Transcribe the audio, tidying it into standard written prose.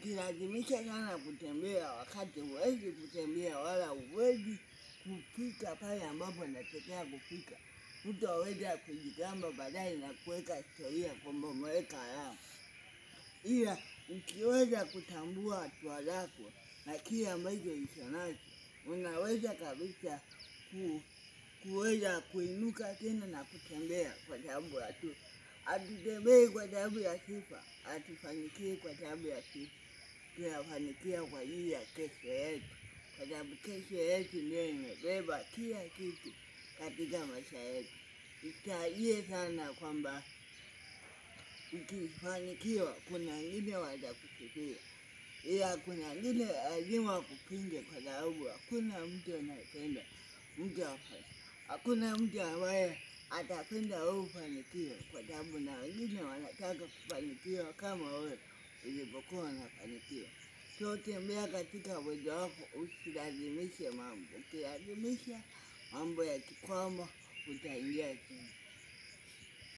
Ukilazimisha sana kutembea wakati huwezi kutembea wala huwezi kufika pale ambapo unatakiwa kufika, hutaweza kujigamba baadaye na kuweka historia kwamba umeweka alama. Ila ukiweza kutambua hatua zako na kile ambacho ulicho nacho, unaweza kabisa kuweza kuinuka tena na kutembea, kwa sababu hatutembei kwa sababu ya sifa, hatufanikiwi kwa sababu ya sifa. Tunafanikiwa kwa ajili ya kesho yetu, kwa sababu kesho yetu ndio imebeba kila kitu katika maisha yetu. Tutarajie sana kwamba ukifanikiwa kuna wengine watakusifia, ila kuna wengine lazima wakupinge, kwa sababu hakuna mtu anayependa mtu afanye. Hakuna mtu ambaye atapenda wewe ufanikiwe, kwa sababu na wengine wanataka kufanikiwa kama wewe ulivyokuwa unafanikiwa. So tembea katika uwezo wako, usilazimishe mambo. Ukilazimisha mambo yakikwama, utaingia chini.